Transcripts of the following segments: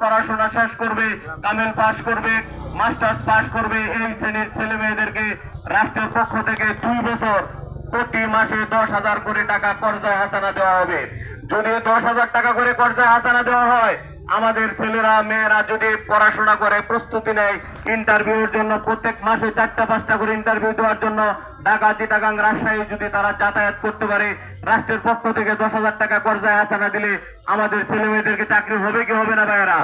পড়াশোনা শেষ করবে, কামিল পাস করবে, মাস্টার্স পাস করবে, এই শ্রেণীর ছেলে মেয়েদেরকে রাষ্ট্রের পক্ষ থেকে 2 বছর প্রতি মাসে 10,000 করে টাকা কর্জায় হাসানা দেওয়া হবে। যদি 10,000 টাকা করে কর্জায় হাসানা দেওয়া হয়, আমাদের ছেলেরা মেয়েরা যদি পড়াশোনা করে প্রস্তুতি নেয় ইন্টারভিউর জন্য, প্রত্যেক মাসে 4টা-5টা করে ইন্টারভিউ দেওয়ার জন্য ঢাকা, চিটাগাং, রাজশাহী যদি তারা যাতায়াত করতে পারে, রাষ্ট্রের পক্ষ থেকে 10,000 টাকা কর্জায় হাসানা দিলে আমাদের ছেলে মেয়েদেরকে চাকরি হবে কি হবে না ভাইয়েরা?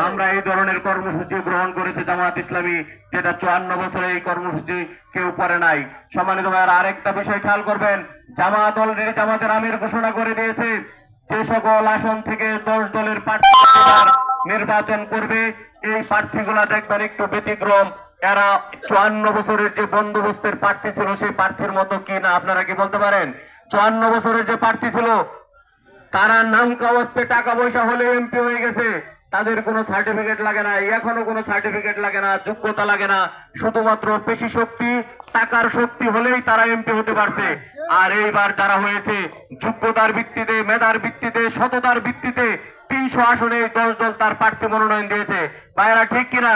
আমরা এই ধরনের কর্মসূচি গ্রহণ করেছি জামায়াত ইসলামী, যেটা 54 বছরে এই কর্মসূচি কেউ করে নাই। সম্মানিত ভাইয়েরা, আরেকটা বিষয় খেয়াল করবেন, জামায়াত অলরেডি জামাতের আমির ঘোষণা করে দিয়েছে যে সকল আসন থেকে 10 দলের প্রার্থী নির্বাচন করবে, এই প্রার্থীগুলা দেখবেন একটু ব্যতিক্রম। এরা 54 বছরের যে বন্দোবস্তের প্রার্থী ছিল সেই প্রার্থীর মতো কি না আপনারা কি বলতে পারেন? 54 বছরের যে প্রার্থী ছিল তারা নাম কাওয়াজতে টাকা পয়সা হলে এমপি হয়ে গেছে, তাদের কোনো সার্টিফিকেট লাগে না, এখনো কোনো সার্টিফিকেট লাগে না, যোগ্যতা লাগে না, শুধুমাত্র পেশি শক্তি, টাকার শক্তি হলেই তারা এমপি হতে পারছে। আর এইবার যারা হয়েছে যোগ্যতার ভিত্তিতে, মেধার ভিত্তিতে, সততার ভিত্তিতে 300 আসনে 10 দল তার প্রার্থী মনোনয়ন দিয়েছে। ভাইয়েরা ঠিক কিনা?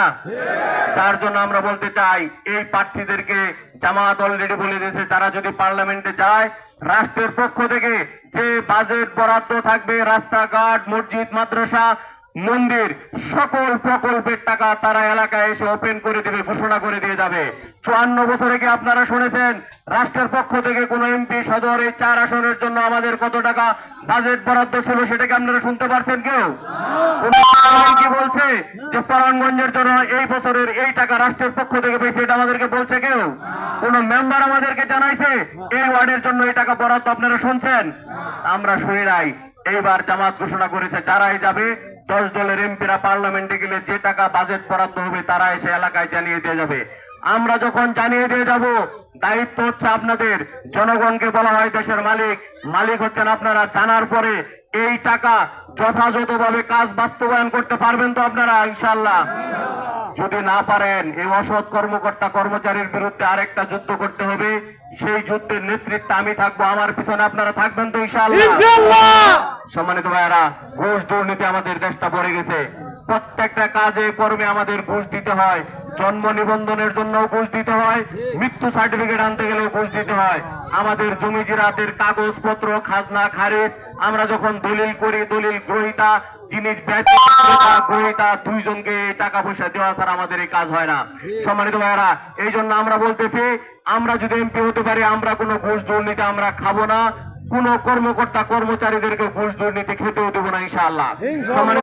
তার জন্য আমরা বলতে চাই এই প্রার্থীদেরকে জামায়াত অলরেডি বলে দিয়েছে তারা যদি পার্লামেন্টে যায়, রাষ্ট্রের পক্ষ থেকে যে বাজেট বরাদ্দ থাকবে, রাস্তাঘাট, মসজিদ, মাদ্রাসা, মন্দির, সকল প্রকল্পের টাকা তারা এলাকায় এসে ওপেন করে দেবে, ঘোষণা করে দিয়ে যাবে। 54 বছরে কি আপনারা শুনেছেন রাষ্ট্রের পক্ষ থেকে কোন এমপি সদর এই 4 আসনের জন্য আমাদের কত টাকা বাজেট বরাদ্দ ছিল? সেটাকে আপনারা শুনতে পারছেন কেউ? কি বলছে যে পরাণগঞ্জের জন্য এই বছরের এই টাকা রাষ্ট্রের পক্ষ থেকে পেয়েছে, এটা আমাদেরকে বলছে কেউ? কোন মেম্বার আমাদেরকে জানাইছে এই ওয়ার্ডের জন্য এই টাকা বরাদ্দ আপনারা শুনছেন? আমরা শুনি নাই। এইবার জামাত ঘোষণা করেছে যারাই যাবে 10 দলের এমপিরা পার্লামেন্টে গেলে যে টাকা বাজেট বরাদ্দ হবে তারা এসে এলাকায় জানিয়ে দিয়ে যাবে। আমরা যখন জানিয়ে দিয়ে যাব, দায়িত্ব হচ্ছে আপনাদের। জনগণকে বলা হয় দেশের মালিক, মালিক হচ্ছেন আপনারা। জানার পরে এই টাকা যথাযথভাবে কাজ বাস্তবায়ন করতে পারবেন তো আপনারা ইনশাআল্লাহ? যদি না পারেন, এই অসৎ কর্মকর্তা কর্মচারীর বিরুদ্ধে আরেকটা যুদ্ধ করতে হবে। সেই যুদ্ধের নেতৃত্বে আমি থাকবো, আমার পিছনে আপনারা থাকবেন তো ইনশাআল্লাহ? সম্মানিত ভাইয়েরা, ঘুষ দুর্নীতি আমাদের দেশটা ভরে গেছে। প্রত্যেকটা কাজে কর্মে আমাদের ঘুষ দিতে হয়। জন্ম নিবন্ধনের জন্য ঘুষ দিতে হয়, মৃত্যু সার্টিফিকেট আনতে গেলেও ঘুষ দিতে হয়। আমাদের জমি জিরাতের কাগজপত্র, খাজনা খারিজ, আমরা যখন দলিল করি, দলিল গ্রহীতা, জিনিস গ্রহীতা, 2 জনকে টাকা পয়সা দেওয়া ছাড়া আমাদের এই কাজ হয় না। সম্মানিত ভাইয়েরা, এই জন্য আমরা বলতেছি, আমরা যদি এমপি হতে পারি, আমরা কোনো ঘুষ দুর্নীতি আমরা খাবো না, কোন কর্মকর্তা কর্মচারীদেরকে ঘুষ দুর্নীতি খেতেও দেবো না ইনশাআল্লাহ।